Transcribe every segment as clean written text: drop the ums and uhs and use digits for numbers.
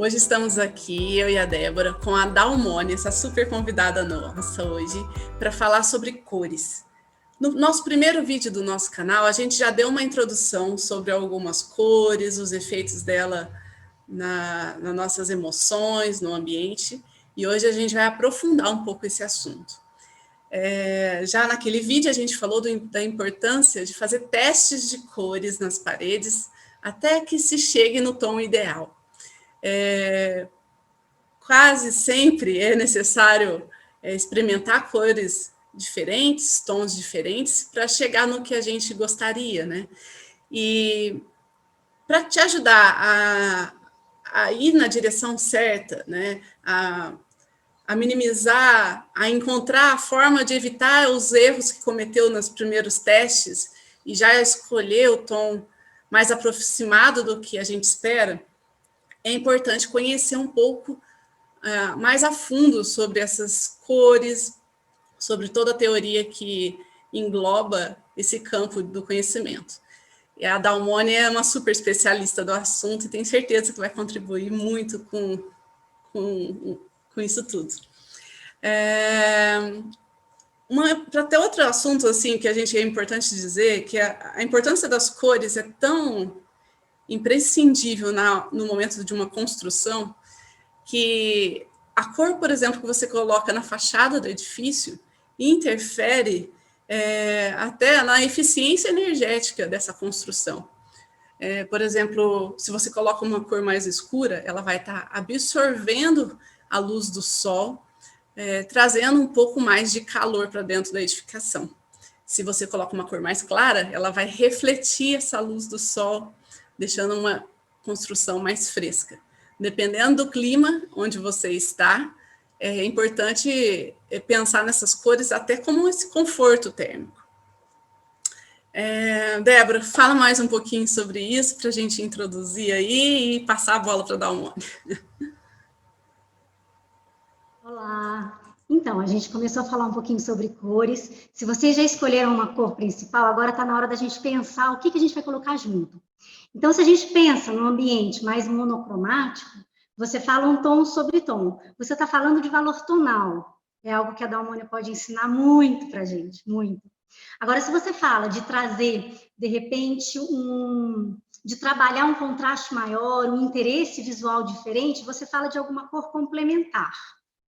Hoje estamos aqui, eu e a Débora, com a Dalmone, essa super convidada nossa hoje, para falar sobre cores. No nosso primeiro vídeo do nosso canal, a gente já deu uma introdução sobre algumas cores, os efeitos dela nas nossas emoções, no ambiente, e hoje a gente vai aprofundar um pouco esse assunto. Já naquele vídeo a gente falou da importância de fazer testes de cores nas paredes até que se chegue no tom ideal. Quase sempre é necessário experimentar cores diferentes, tons diferentes, para chegar no que a gente gostaria, né? E para te ajudar a ir na direção certa, né? A minimizar, a encontrar a forma de evitar os erros que cometeu nos primeiros testes e já escolher o tom mais aproximado do que a gente espera, é importante conhecer um pouco mais a fundo sobre essas cores, sobre toda a teoria que engloba esse campo do conhecimento. E a Dalmone é uma super especialista do assunto e tenho certeza que vai contribuir muito com isso tudo. Para ter outro assunto assim que a gente é importante dizer, que a importância das cores é tão imprescindível no momento de uma construção, que a cor, por exemplo, que você coloca na fachada do edifício interfere até na eficiência energética dessa construção. Por exemplo, se você coloca uma cor mais escura, ela vai estar absorvendo a luz do sol, trazendo um pouco mais de calor para dentro da edificação. Se você coloca uma cor mais clara, ela vai refletir essa luz do sol, deixando uma construção mais fresca. Dependendo do clima onde você está, é importante pensar nessas cores até como esse conforto térmico. Débora, fala mais um pouquinho sobre isso para a gente introduzir aí e passar a bola para a Dalmone. Olá! Então, a gente começou a falar um pouquinho sobre cores. Se vocês já escolheram uma cor principal, agora está na hora da gente pensar o que a gente vai colocar junto. Então, se a gente pensa num ambiente mais monocromático, você fala um tom sobre tom. Você está falando de valor tonal. É algo que a Dalmone pode ensinar muito para a gente, muito. Agora, se você fala de trazer, de repente, de trabalhar um contraste maior, um interesse visual diferente, você fala de alguma cor complementar.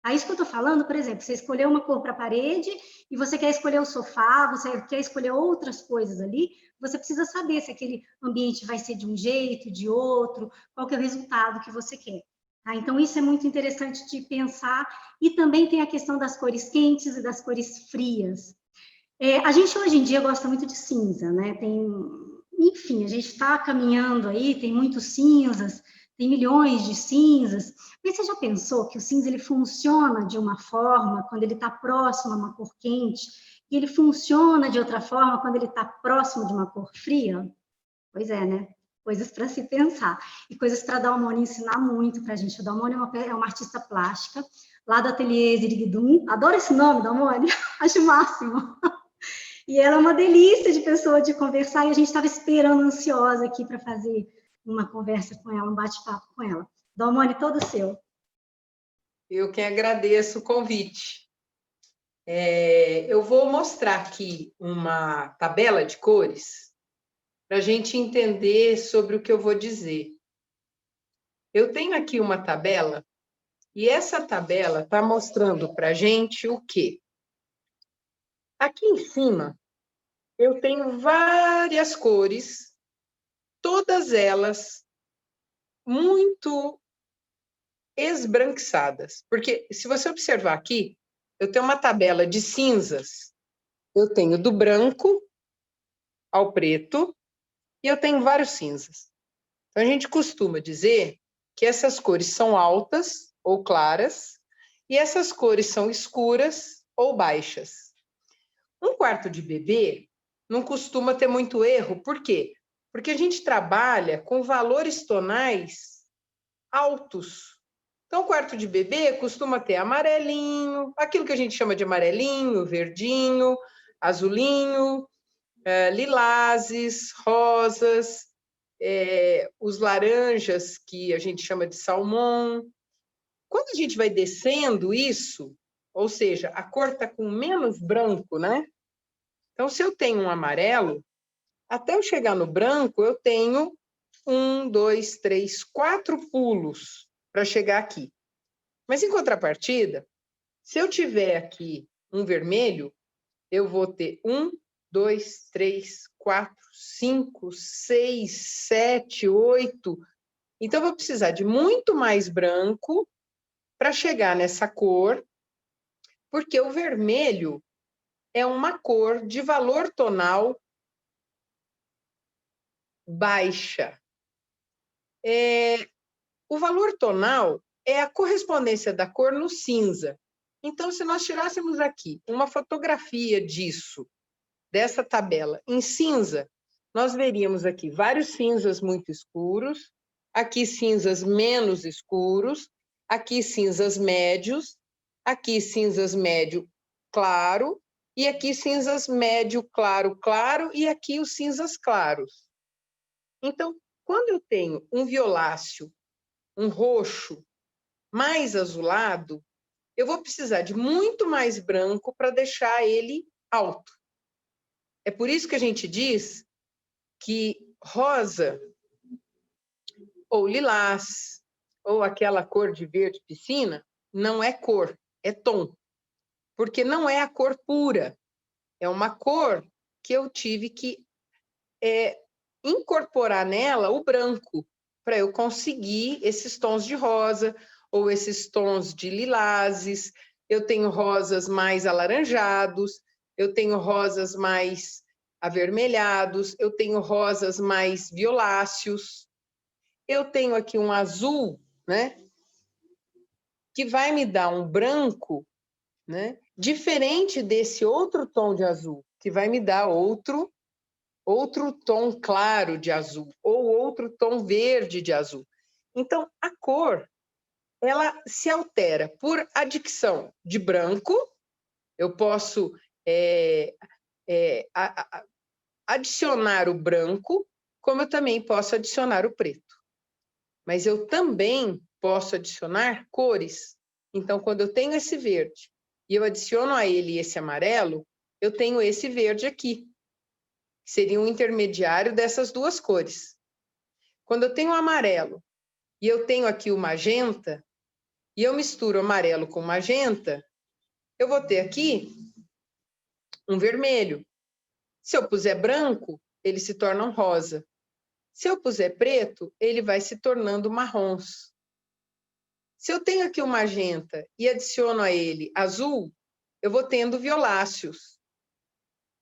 É isso que eu estou falando, por exemplo, você escolheu uma cor para a parede e você quer escolher o sofá, você quer escolher outras coisas ali, você precisa saber se aquele ambiente vai ser de um jeito, de outro, qual que é o resultado que você quer. Tá? Então, isso é muito interessante de pensar. E também tem a questão das cores quentes e das cores frias. A gente, hoje em dia, gosta muito de cinza, né? Enfim, a gente está caminhando aí, tem muitos cinzas, tem milhões de cinzas. Mas você já pensou que o cinza ele funciona de uma forma quando ele está próximo a uma cor quente e ele funciona de outra forma quando ele está próximo de uma cor fria? Pois é, né? Coisas para se pensar. E coisas para a Dalmone ensinar muito para a gente. A Dalmone é uma artista plástica, lá do Ateliê Ziriguidum. Adoro esse nome, Dalmone. Acho o máximo. E ela é uma delícia de pessoa de conversar, e a gente estava esperando ansiosa aqui para fazer uma conversa com ela, um bate-papo com ela. Dalmone, todo seu. Eu que agradeço o convite. Eu vou mostrar aqui uma tabela de cores para a gente entender sobre o que eu vou dizer. Eu tenho aqui uma tabela, e essa tabela está mostrando para a gente o quê? Aqui em cima, eu tenho várias cores, todas elas muito esbranquiçadas. Porque, se você observar aqui, eu tenho uma tabela de cinzas. Eu tenho do branco ao preto e eu tenho vários cinzas. Então, a gente costuma dizer que essas cores são altas ou claras e essas cores são escuras ou baixas. Um quarto de bebê não costuma ter muito erro. Por quê? Porque a gente trabalha com valores tonais altos. Então, o quarto de bebê costuma ter amarelinho, aquilo que a gente chama de amarelinho, verdinho, azulinho, lilazes, rosas. os laranjas, que a gente chama de salmão. Quando a gente vai descendo isso, ou seja, a cor está com menos branco, né? Então, se eu tenho um amarelo, até eu chegar no branco, eu tenho 1, 2, 3, 4 pulos para chegar aqui. Mas, em contrapartida, se eu tiver aqui um vermelho, eu vou ter 1, 2, 3, 4, 5, 6, 7, 8. Então, eu vou precisar de muito mais branco para chegar nessa cor, porque o vermelho é uma cor de valor tonal baixa. O valor tonal é a correspondência da cor no cinza. Então, se nós tirássemos aqui uma fotografia disso, dessa tabela, em cinza, nós veríamos aqui vários cinzas muito escuros, aqui cinzas menos escuros, aqui cinzas médios, aqui cinzas médio claro, e aqui cinzas médio claro claro, e aqui os cinzas claros. Então, quando eu tenho um violáceo, um roxo mais azulado, eu vou precisar de muito mais branco para deixar ele alto. É por isso que a gente diz que rosa, ou lilás, ou aquela cor de verde piscina, não é cor, é tom. Porque não é a cor pura, é uma cor que eu tive que incorporar nela o branco, para eu conseguir esses tons de rosa, ou esses tons de lilazes. Eu tenho rosas mais alaranjados, eu tenho rosas mais avermelhados, eu tenho rosas mais violáceos, eu tenho aqui um azul, né, que vai me dar um branco, né, diferente desse outro tom de azul, que vai me dar outro tom claro de azul, ou outro tom verde de azul. Então, a cor, ela se altera por adicção de branco. Eu posso adicionar o branco, como eu também posso adicionar o preto. Mas eu também posso adicionar cores. Então, quando eu tenho esse verde e eu adiciono a ele esse amarelo, eu tenho esse verde aqui, que seria um intermediário dessas duas cores. Quando eu tenho o amarelo e eu tenho aqui o magenta, e eu misturo amarelo com magenta, eu vou ter aqui um vermelho. Se eu puser branco, ele se torna um rosa. Se eu puser preto, ele vai se tornando marrons. Se eu tenho aqui o magenta e adiciono a ele azul, eu vou tendo violáceos.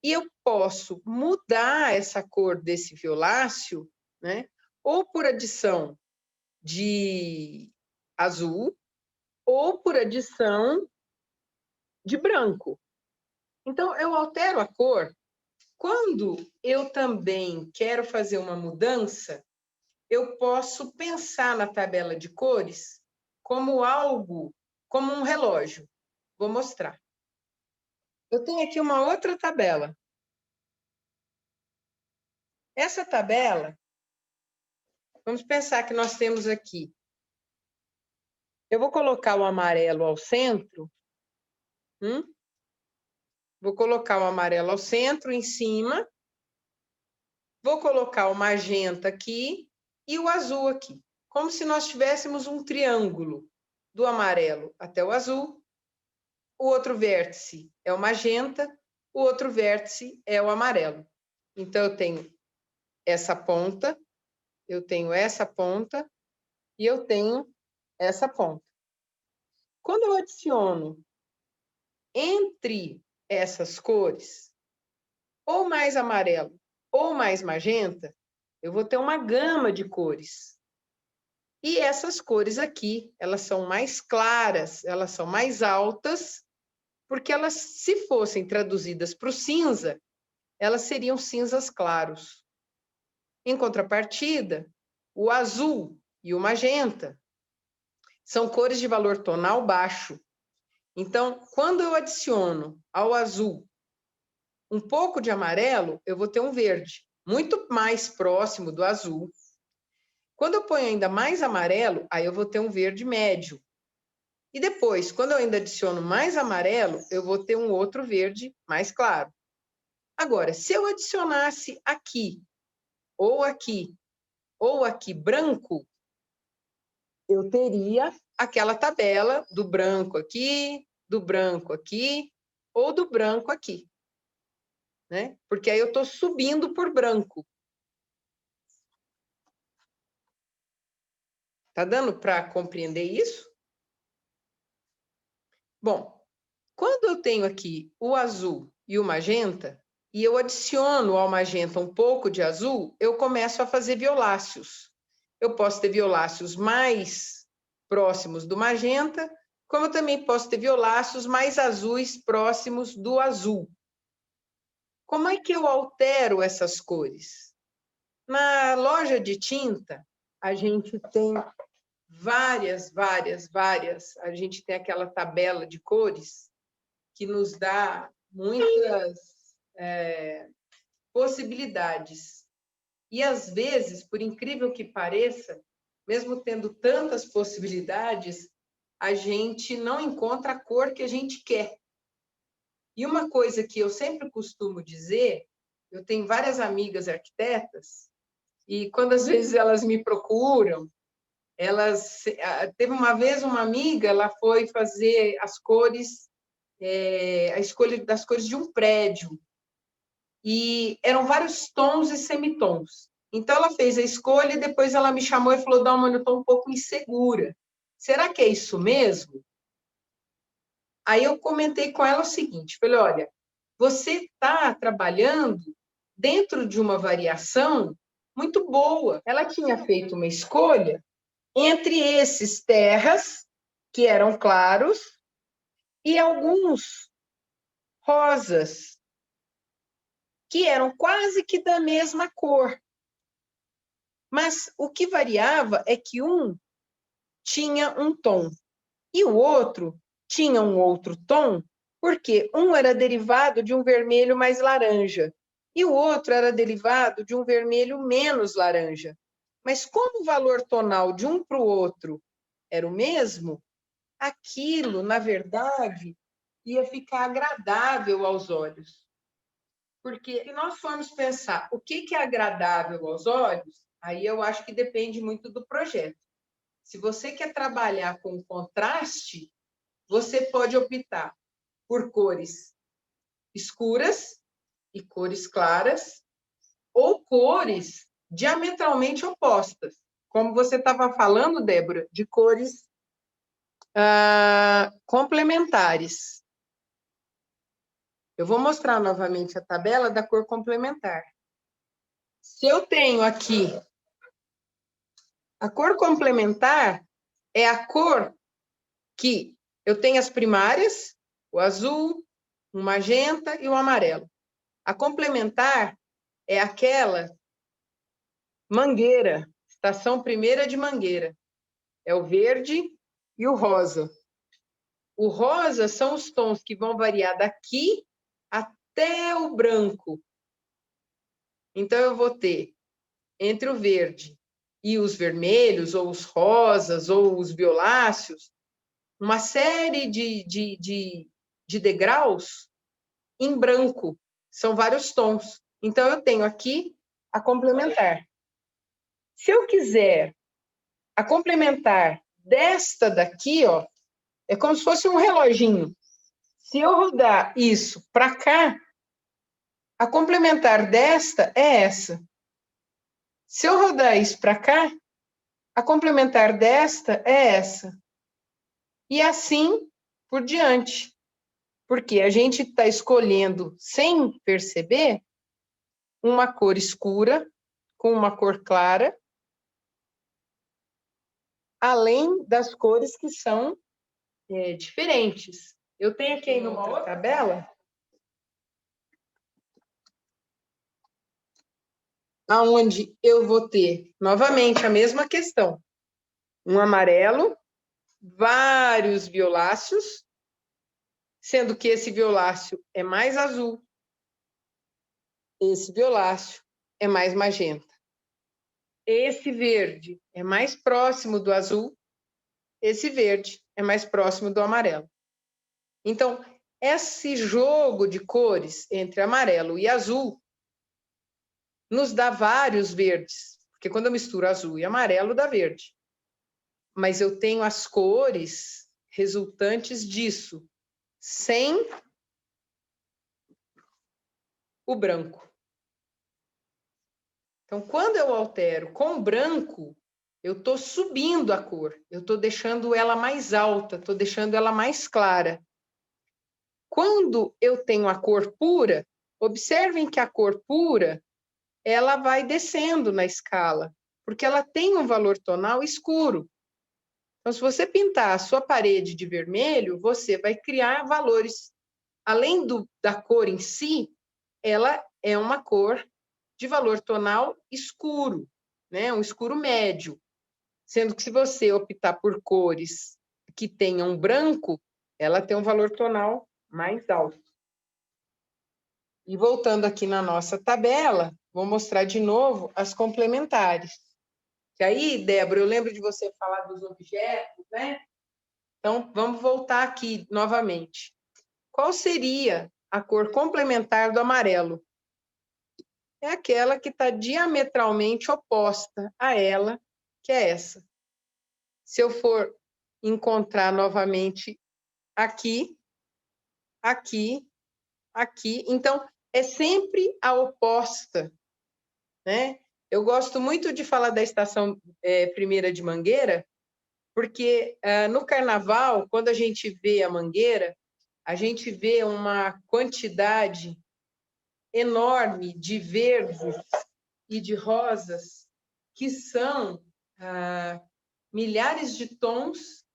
E eu posso mudar essa cor desse violáceo, né, ou por adição de azul, ou por adição de branco. Então, eu altero a cor. Quando eu também quero fazer uma mudança, eu posso pensar na tabela de cores como algo, como um relógio. Vou mostrar. Eu tenho aqui uma outra tabela. Essa tabela, vamos pensar que nós temos aqui. Eu vou colocar o amarelo ao centro. Vou colocar o amarelo ao centro, em cima. Vou colocar o magenta aqui e o azul aqui. Como se nós tivéssemos um triângulo do amarelo até o azul. O outro vértice é o magenta, o outro vértice é o amarelo. Então, eu tenho essa ponta, eu tenho essa ponta e eu tenho essa ponta. Quando eu adiciono entre essas cores, ou mais amarelo ou mais magenta, eu vou ter uma gama de cores. E essas cores aqui, elas são mais claras, elas são mais altas, porque elas, se fossem traduzidas para o cinza, elas seriam cinzas claros. Em contrapartida, o azul e o magenta são cores de valor tonal baixo. Então, quando eu adiciono ao azul um pouco de amarelo, eu vou ter um verde, muito mais próximo do azul, Quando eu ponho ainda mais amarelo, aí eu vou ter um verde médio. E depois, quando eu ainda adiciono mais amarelo, eu vou ter um outro verde mais claro. Agora, se eu adicionasse aqui, ou aqui, ou aqui branco, eu teria aquela tabela do branco aqui, ou do branco aqui, né? Porque aí eu estou subindo por branco. Tá dando para compreender isso? Bom, quando eu tenho aqui o azul e o magenta, e eu adiciono ao magenta um pouco de azul, eu começo a fazer violáceos. Eu posso ter violáceos mais próximos do magenta, como eu também posso ter violáceos mais azuis próximos do azul. Como é que eu altero essas cores? Na loja de tinta, a gente tem várias. A gente tem aquela tabela de cores que nos dá muitas possibilidades. E, às vezes, por incrível que pareça, mesmo tendo tantas possibilidades, a gente não encontra a cor que a gente quer. E uma coisa que eu sempre costumo dizer, eu tenho várias amigas arquitetas, e quando às vezes elas me procuram, teve uma vez uma amiga, ela foi fazer as cores, a escolha das cores de um prédio, e eram vários tons e semitons. Então ela fez a escolha e depois ela me chamou e falou: Dalma, eu estou um pouco insegura. Será que é isso mesmo? Aí eu comentei com ela o seguinte, falei: olha, você está trabalhando dentro de uma variação muito boa. Ela tinha feito uma escolha entre esses terras, que eram claros, e alguns rosas, que eram quase que da mesma cor. Mas o que variava é que um tinha um tom e o outro tinha um outro tom, porque um era derivado de um vermelho mais laranja e o outro era derivado de um vermelho menos laranja. Mas como o valor tonal de um para o outro era o mesmo, aquilo, na verdade, ia ficar agradável aos olhos. Porque se nós formos pensar o que é agradável aos olhos, aí eu acho que depende muito do projeto. Se você quer trabalhar com contraste, você pode optar por cores escuras e cores claras, ou cores diametralmente opostas. Como você estava falando, Débora, de cores complementares. Eu vou mostrar novamente a tabela da cor complementar. Se eu tenho aqui a cor complementar, é a cor que eu tenho as primárias, o azul, o magenta e o amarelo. A complementar é aquela mangueira, estação primeira de mangueira. É o verde e o rosa. O rosa são os tons que vão variar daqui até o branco. Então, eu vou ter entre o verde e os vermelhos, ou os rosas, ou os violáceos, uma série de degraus em branco. São vários tons. Então, eu tenho aqui a complementar. Se eu quiser a complementar desta daqui, ó, é como se fosse um reloginho. Se eu rodar isso para cá, a complementar desta é essa. Se eu rodar isso para cá, a complementar desta é essa. E assim por diante. Porque a gente está escolhendo, sem perceber, uma cor escura com uma cor clara, além das cores que são diferentes. Eu tenho aqui numa outra tabela aonde eu vou ter novamente a mesma questão. Um amarelo, vários violáceos, sendo que esse violáceo é mais azul, esse violáceo é mais magenta. esse verde é mais próximo do azul, esse verde é mais próximo do amarelo. Então, esse jogo de cores entre amarelo e azul nos dá vários verdes, porque quando eu misturo azul e amarelo, dá verde. Mas eu tenho as cores resultantes disso, sem o branco. Então, quando eu altero com branco, eu estou subindo a cor, eu estou deixando ela mais alta, estou deixando ela mais clara. Quando eu tenho a cor pura, observem que a cor pura, ela vai descendo na escala, porque ela tem um valor tonal escuro. Então, se você pintar a sua parede de vermelho, você vai criar valores. Além da cor em si, ela é uma cor de valor tonal escuro, né? Um escuro médio. Sendo que se você optar por cores que tenham branco, ela tem um valor tonal mais alto. E voltando aqui na nossa tabela, vou mostrar de novo as complementares. Que aí, Débora, eu lembro de você falar dos objetos, né? Então, vamos voltar aqui novamente. Qual seria a cor complementar do amarelo? É aquela que está diametralmente oposta a ela, que é essa. Se eu for encontrar novamente aqui, aqui, aqui, então é sempre a oposta, né? Eu gosto muito de falar da estação primeira de Mangueira, porque no carnaval, quando a gente vê a Mangueira, a gente vê uma quantidade enorme de verdes e de rosas que são milhares de tons,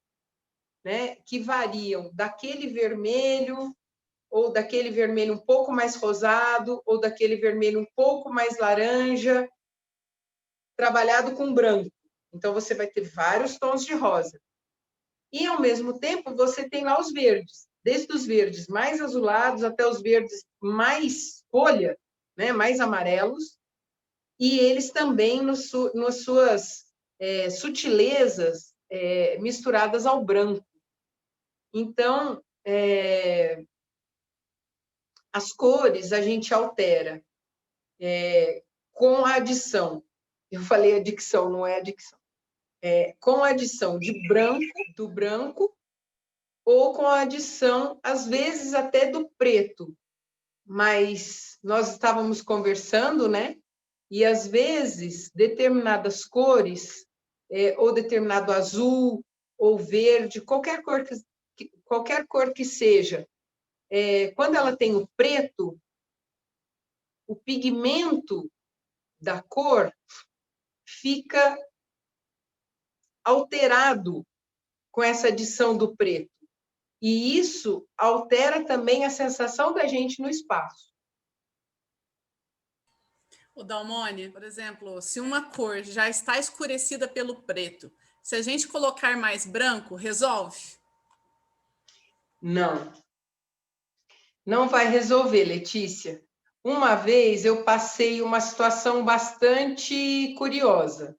né, que variam daquele vermelho ou daquele vermelho um pouco mais rosado ou daquele vermelho um pouco mais laranja, trabalhado com branco. Então, você vai ter vários tons de rosa. E, ao mesmo tempo, você tem lá os verdes, desde os verdes mais azulados até os verdes mais folha, né, mais amarelos, e eles também nas suas sutilezas misturadas ao branco. Então, as cores a gente altera com a adição. Eu falei adicção, não é adicção. Com a adição do branco, ou com a adição, às vezes, até do preto. Mas nós estávamos conversando, né? E, às vezes, determinadas cores, ou determinado azul, ou verde, qualquer cor que seja, quando ela tem o preto, o pigmento da cor fica alterado com essa adição do preto. E isso altera também a sensação da gente no espaço. O Dalmone, por exemplo, se uma cor já está escurecida pelo preto, se a gente colocar mais branco, resolve? Não. Não vai resolver, Letícia. Uma vez eu passei uma situação bastante curiosa.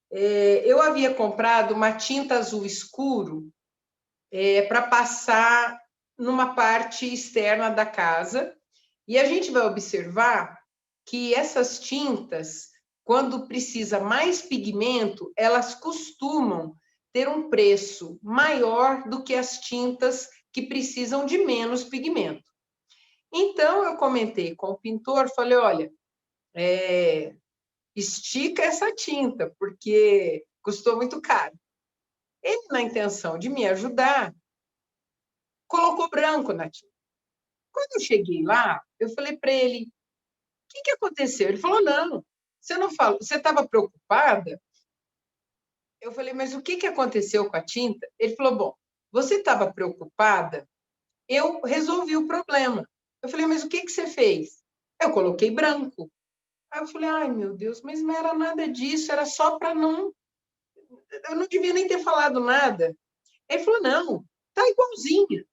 Eu havia comprado uma tinta azul escuro para passar numa parte externa da casa, e a gente vai observar que essas tintas, quando precisa mais pigmento, elas costumam ter um preço maior do que as tintas que precisam de menos pigmento. Então, eu comentei com o pintor, falei, olha, estica essa tinta, porque custou muito caro. Ele, na intenção de me ajudar, colocou branco na tinta. Quando eu cheguei lá, eu falei para ele, o que aconteceu? Ele falou, não, você não falou, você estava preocupada? Eu falei, mas o que aconteceu com a tinta? Ele falou, bom, você estava preocupada, eu resolvi o problema. Eu falei, mas o que você fez? Eu coloquei branco. Aí eu falei, ai, meu Deus, mas não era nada disso, era só para não... Eu não devia nem ter falado nada. Ele falou, não, tá igualzinha.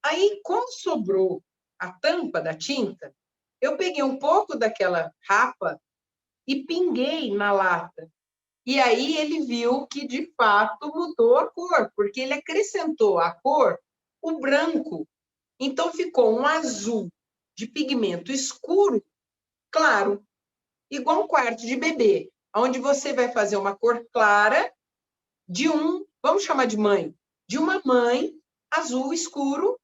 Aí, como sobrou a tampa da tinta, eu peguei um pouco daquela rapa e pinguei na lata. E aí ele viu que, de fato, mudou a cor, porque ele acrescentou à cor o branco. Então, ficou um azul de pigmento escuro, claro, igual um quarto de bebê, onde você vai fazer uma cor clara de vamos chamar de mãe, de uma mãe azul escuro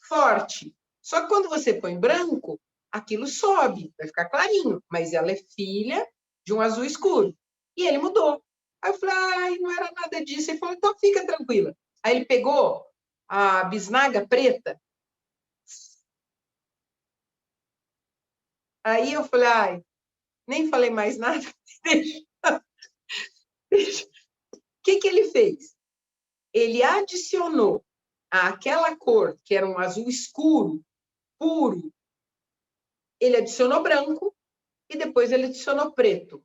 forte. Só que quando você põe branco, aquilo sobe, vai ficar clarinho, mas ela é filha de um azul escuro. E ele mudou. Aí eu falei, ai, não era nada disso. Ele falou, então fica tranquila. Aí ele pegou a bisnaga preta. Aí eu falei, ai, nem falei mais nada. Deixa. O que ele fez? Ele adicionou àquela cor, que era um azul escuro, puro, ele adicionou branco e depois ele adicionou preto.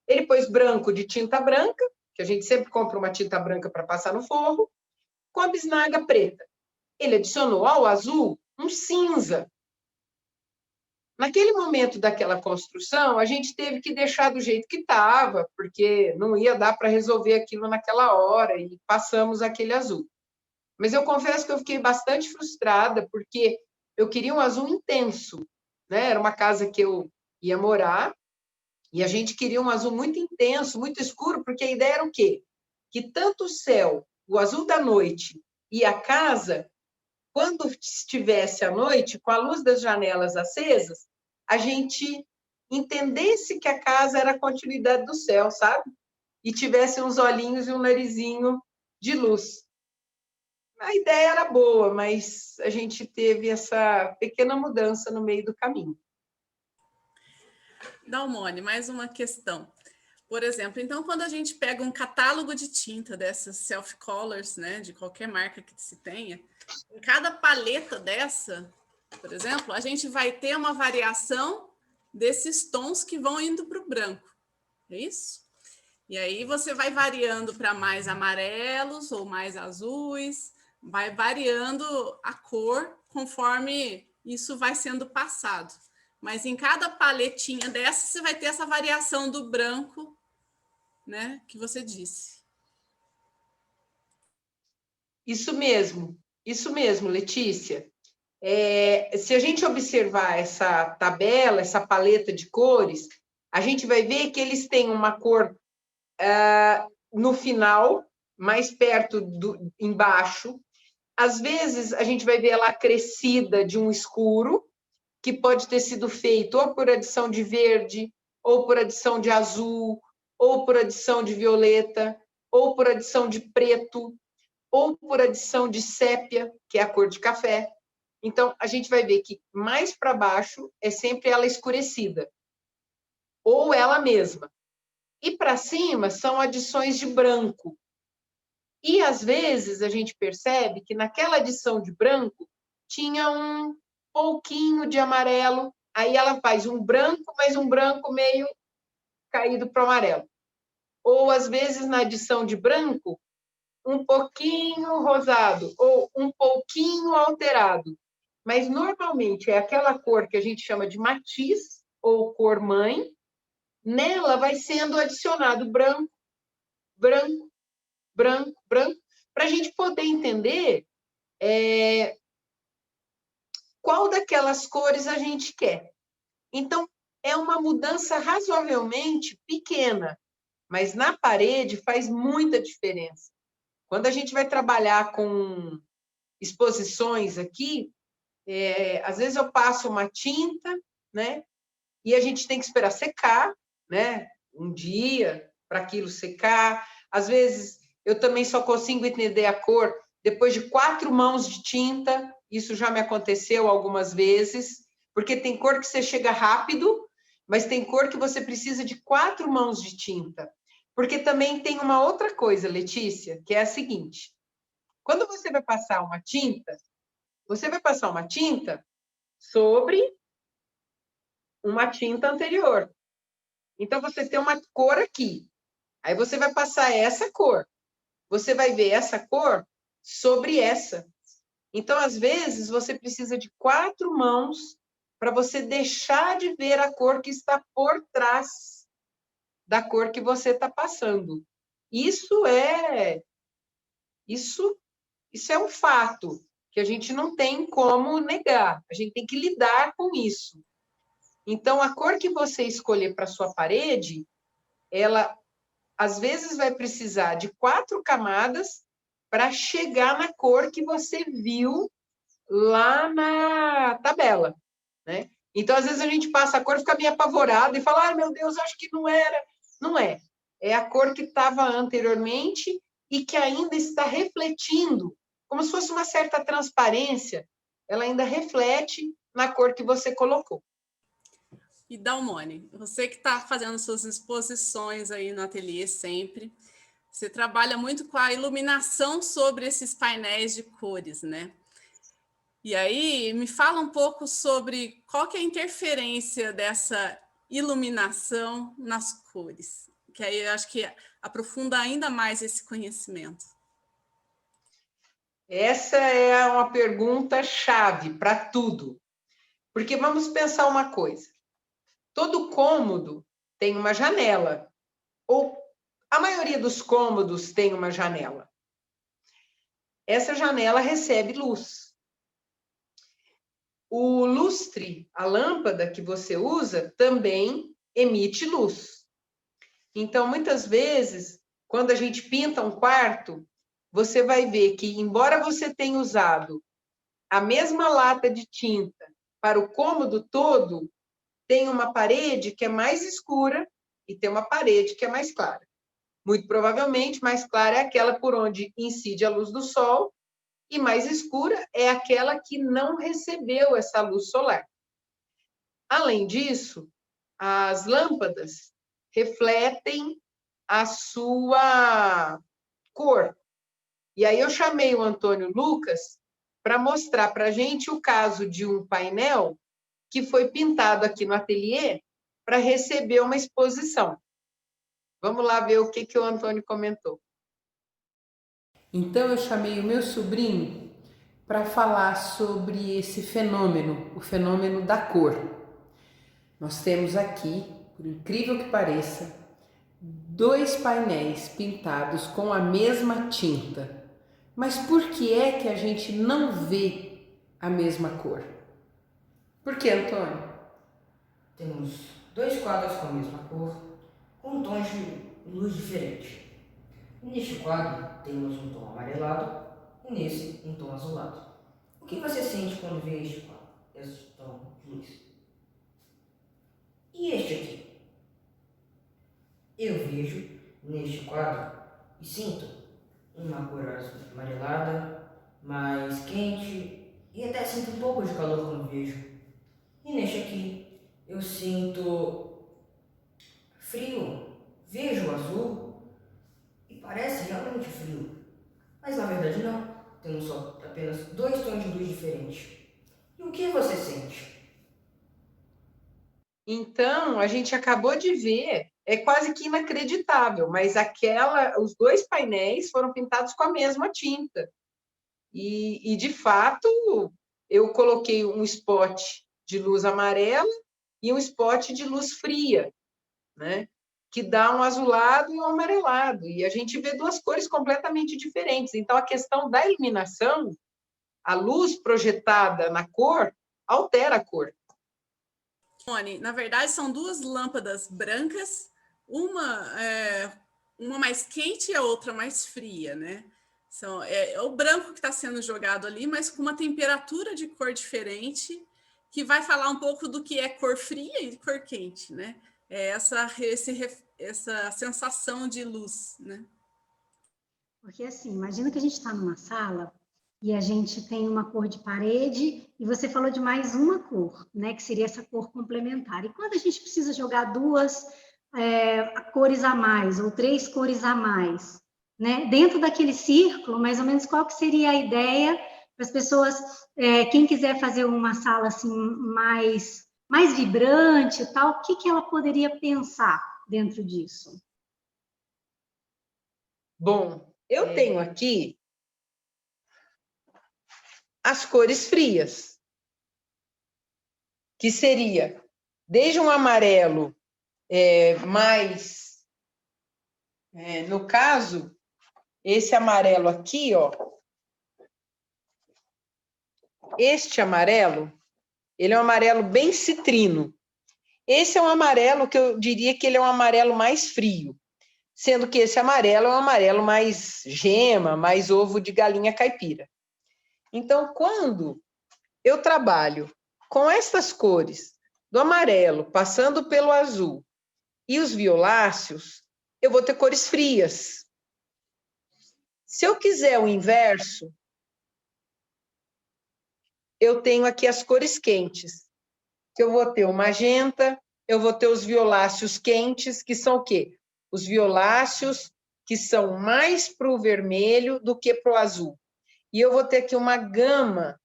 Ele pôs branco de tinta branca, que a gente sempre compra uma tinta branca para passar no forro, com a bisnaga preta. Ele adicionou ao azul um cinza. Naquele momento daquela construção, a gente teve que deixar do jeito que estava, porque não ia dar para resolver aquilo naquela hora, e passamos aquele azul. Mas eu confesso que eu fiquei bastante frustrada, porque eu queria um azul intenso, né? Era uma casa que eu ia morar, e a gente queria um azul muito intenso, muito escuro, porque a ideia era o quê? Que tanto o céu, o azul da noite e a casa, quando estivesse à noite, com a luz das janelas acesas, a gente entendesse que a casa era a continuidade do céu, sabe? E tivesse uns olhinhos e um narizinho de luz. A ideia era boa, mas a gente teve essa pequena mudança no meio do caminho. Dalmone, mais uma questão. Por exemplo, então, quando a gente pega um catálogo de tinta dessas self-colors, né, de qualquer marca que se tenha, em cada paleta dessa, por exemplo, a gente vai ter uma variação desses tons que vão indo para o branco. É isso? E aí você vai variando para mais amarelos ou mais azuis, vai variando a cor conforme isso vai sendo passado. Mas em cada paletinha dessa, você vai ter essa variação do branco, né, que você disse. Isso mesmo, Letícia. Se a gente observar essa tabela, essa paleta de cores, a gente vai ver que eles têm uma cor no final, mais perto embaixo. Às vezes, a gente vai ver ela acrescida de um escuro, que pode ter sido feito ou por adição de verde, ou por adição de azul, ou por adição de violeta, ou por adição de preto, ou por adição de sépia, que é a cor de café. Então, a gente vai ver que mais para baixo é sempre ela escurecida, ou ela mesma. E para cima são adições de branco. E, às vezes, a gente percebe que naquela adição de branco tinha um pouquinho de amarelo, aí ela faz um branco, mas um branco meio caído para o amarelo. Ou, às vezes, na adição de branco, um pouquinho rosado, ou um pouquinho alterado. Mas, normalmente, é aquela cor que a gente chama de matiz, ou cor mãe. Nela vai sendo adicionado branco, branco, branco, branco, para a gente poder entender qual daquelas cores a gente quer. Então, é uma mudança razoavelmente pequena, mas na parede faz muita diferença. Quando a gente vai trabalhar com exposições aqui, às vezes eu passo uma tinta, né? E a gente tem que esperar secar, né? Um dia para aquilo secar. Às vezes eu também só consigo entender a cor depois de 4 mãos de tinta. Isso já me aconteceu algumas vezes, porque tem cor que você chega rápido, mas tem cor que você precisa de 4 mãos de tinta. Porque também tem uma outra coisa, Letícia, que é a seguinte: quando você vai passar uma tinta sobre uma tinta anterior. Então, você tem uma cor aqui. Aí você vai passar essa cor. Você vai ver essa cor sobre essa. Então, às vezes, você precisa de 4 mãos para você deixar de ver a cor que está por trás da cor que você está passando. Isso é um fato que a gente não tem como negar. A gente tem que lidar com isso. Então, a cor que você escolher para sua parede, ela às vezes vai precisar de 4 camadas para chegar na cor que você viu lá na tabela, né? Então, às vezes a gente passa a cor, fica meio apavorado e fala, ai, meu Deus, acho que não era. Não é. É a cor que estava anteriormente e que ainda está refletindo, como se fosse uma certa transparência, ela ainda reflete na cor que você colocou. E Dalmone, você que está fazendo suas exposições aí no ateliê sempre, você trabalha muito com a iluminação sobre esses painéis de cores, né? E aí, me fala um pouco sobre qual que é a interferência dessa iluminação nas cores, que aí eu acho que aprofunda ainda mais esse conhecimento. Essa é uma pergunta chave para tudo. Porque vamos pensar uma coisa. Todo cômodo tem uma janela, ou a maioria dos cômodos tem uma janela. Essa janela recebe luz. O lustre, a lâmpada que você usa, também emite luz. Então, muitas vezes, quando a gente pinta um quarto, você vai ver que, embora você tenha usado a mesma lata de tinta para o cômodo todo, tem uma parede que é mais escura e tem uma parede que é mais clara. Muito provavelmente, mais clara é aquela por onde incide a luz do sol e mais escura é aquela que não recebeu essa luz solar. Além disso, as lâmpadas refletem a sua cor. E aí eu chamei o Antônio Lucas para mostrar para a gente o caso de um painel que foi pintado aqui no ateliê para receber uma exposição. Vamos lá ver o que o Antônio comentou. Então eu chamei o meu sobrinho para falar sobre esse fenômeno, o fenômeno da cor. Nós temos aqui, por incrível que pareça, 2 painéis pintados com a mesma tinta. Mas por que é que a gente não vê a mesma cor? Por que, Antônio? Temos 2 quadros com a mesma cor, com tons de luz diferentes. Neste quadro, temos um tom amarelado e nesse, um tom azulado. O que você sente quando vê este quadro, esse tom de luz? E este aqui? Eu vejo neste quadro e sinto uma cor amarelada, mais quente e até sinto um pouco de calor quando vejo. E neste aqui, eu sinto frio, vejo o azul e parece realmente frio, mas na verdade não, temos só apenas 2 tons de luz diferentes. E o que você sente? Então, a gente acabou de ver, é quase que inacreditável, mas os 2 painéis foram pintados com a mesma tinta. E de fato, eu coloquei um spot de luz amarela e um spot de luz fria, né? Que dá um azulado e um amarelado. E a gente vê 2 cores completamente diferentes. Então, a questão da iluminação, a luz projetada na cor, altera a cor. Na verdade, são 2 lâmpadas brancas, uma mais quente e a outra mais fria, né? É o branco que está sendo jogado ali, mas com uma temperatura de cor diferente, que vai falar um pouco do que é cor fria e cor quente, né? É essa sensação de luz, né? Porque assim, imagina que a gente está numa sala e a gente tem uma cor de parede e você falou de mais uma cor, né? Que seria essa cor complementar. E quando a gente precisa jogar 2 cores a mais ou 3 cores a mais, né? Dentro daquele círculo, mais ou menos qual que seria a ideia para as pessoas, quem quiser fazer uma sala assim mais vibrante e tal, o que ela poderia pensar dentro disso? Bom, eu tenho aqui as cores frias, que seria desde um amarelo mais... no caso, esse amarelo aqui, ó, este amarelo, ele é um amarelo bem citrino. Esse é um amarelo que eu diria que ele é um amarelo mais frio, sendo que esse amarelo é um amarelo mais gema, mais ovo de galinha caipira. Então, quando eu trabalho com essas cores, do amarelo, passando pelo azul, e os violáceos, eu vou ter cores frias. Se eu quiser o inverso, eu tenho aqui as cores quentes, que eu vou ter o magenta, eu vou ter os violáceos quentes, que são o quê? Os violáceos que são mais para o vermelho do que para o azul. E eu vou ter aqui uma gama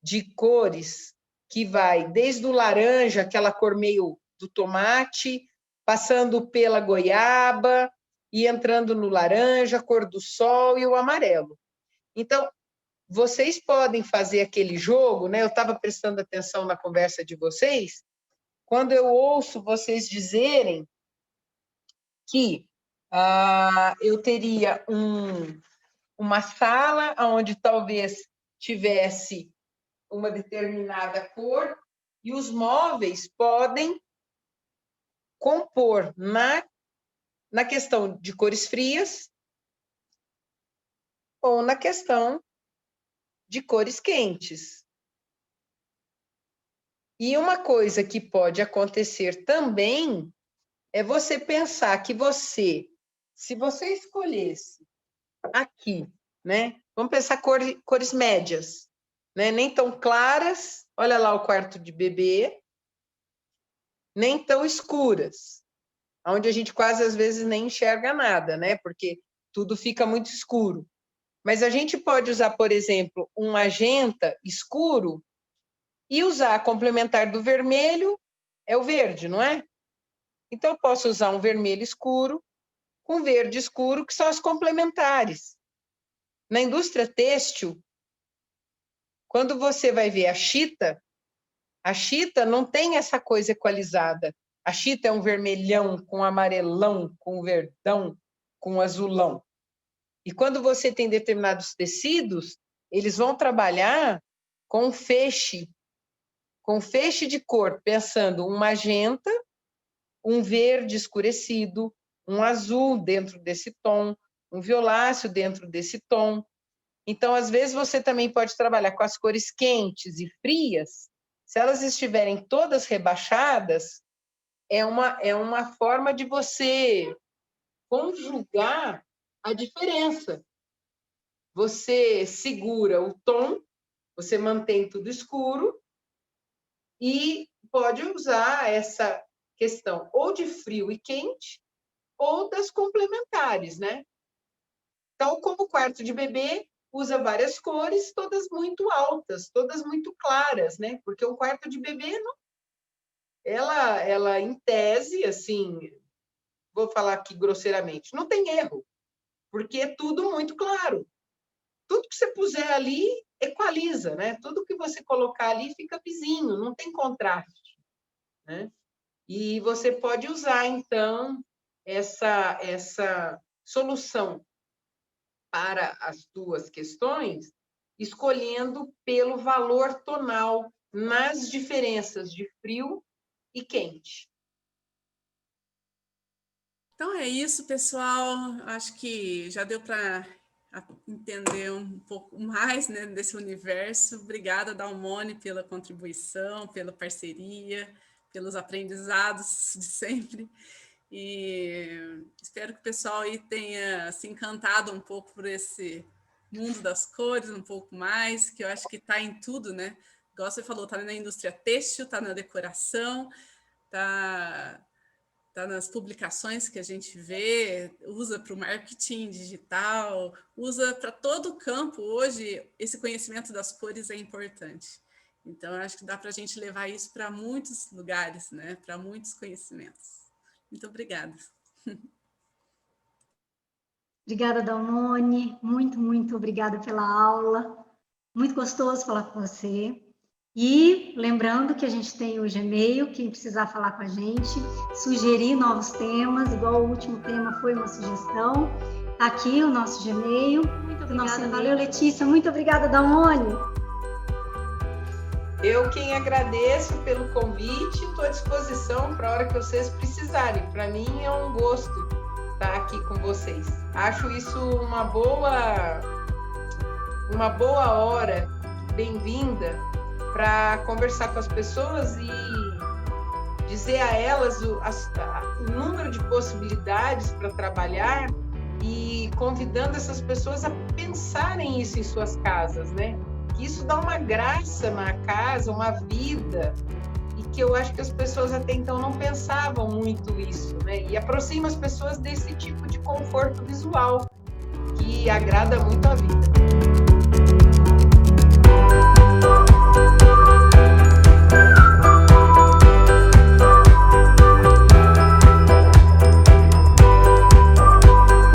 de cores que vai desde o laranja, aquela cor meio do tomate, passando pela goiaba e entrando no laranja, cor do sol e o amarelo. Então, vocês podem fazer aquele jogo, né? Eu estava prestando atenção na conversa de vocês, quando eu ouço vocês dizerem que eu teria uma sala onde talvez tivesse uma determinada cor e os móveis podem compor na questão de cores frias ou na questão de cores quentes. E uma coisa que pode acontecer também é você pensar que se você escolhesse aqui, né? Vamos pensar cores médias, né? Nem tão claras, olha lá o quarto de bebê, nem tão escuras, onde a gente quase às vezes nem enxerga nada, né? Porque tudo fica muito escuro. Mas a gente pode usar, por exemplo, um magenta escuro e usar a complementar do vermelho, é o verde, não é? Então, eu posso usar um vermelho escuro com verde escuro, que são as complementares. Na indústria têxtil, quando você vai ver a chita não tem essa coisa equalizada. A chita é um vermelhão com amarelão, com verdão, com azulão. E quando você tem determinados tecidos, eles vão trabalhar com feixe de cor, pensando um magenta, um verde escurecido, um azul dentro desse tom, um violáceo dentro desse tom. Então, às vezes, você também pode trabalhar com as cores quentes e frias. Se elas estiverem todas rebaixadas, é uma forma de você conjugar a diferença. Você segura o tom, você mantém tudo escuro e pode usar essa questão ou de frio e quente ou das complementares, né? Tal como o quarto de bebê usa várias cores, todas muito altas, todas muito claras, né? Porque o quarto de bebê, não, ela em tese, assim, vou falar aqui grosseiramente, não tem erro, porque é tudo muito claro. Tudo que você puser ali equaliza, né? Tudo que você colocar ali fica vizinho, não tem contraste, né? E você pode usar, então, essa solução para as duas questões, escolhendo pelo valor tonal nas diferenças de frio e quente. Então é isso, pessoal. Acho que já deu para entender um pouco mais, né, desse universo. Obrigada, Dalmone, pela contribuição, pela parceria, pelos aprendizados de sempre. E espero que o pessoal aí tenha se encantado um pouco por esse mundo das cores, um pouco mais, que eu acho que está em tudo, né? Igual você falou, está na indústria têxtil, está na decoração, está nas publicações que a gente vê, usa para o marketing digital, usa para todo o campo. Hoje, esse conhecimento das cores é importante. Então, acho que dá para a gente levar isso para muitos lugares, né? Para muitos conhecimentos. Muito obrigada. Obrigada, Dalmone. Muito, muito obrigada pela aula. Muito gostoso falar com você. E lembrando que a gente tem o Gmail, quem precisar falar com a gente, sugerir novos temas, igual o último tema foi uma sugestão, tá aqui o nosso Gmail. Muito obrigada, Valeu, Letícia. Muito obrigada, Daone. Eu quem agradeço pelo convite, estou à disposição para a hora que vocês precisarem. Para mim é um gosto estar aqui com vocês. Acho isso uma boa hora, bem-vinda, para conversar com as pessoas e dizer a elas o número de possibilidades para trabalhar e convidando essas pessoas a pensarem isso em suas casas, né? Que isso dá uma graça na casa, uma vida, e que eu acho que as pessoas até então não pensavam muito isso, né? E aproxima as pessoas desse tipo de conforto visual que agrada muito a vida.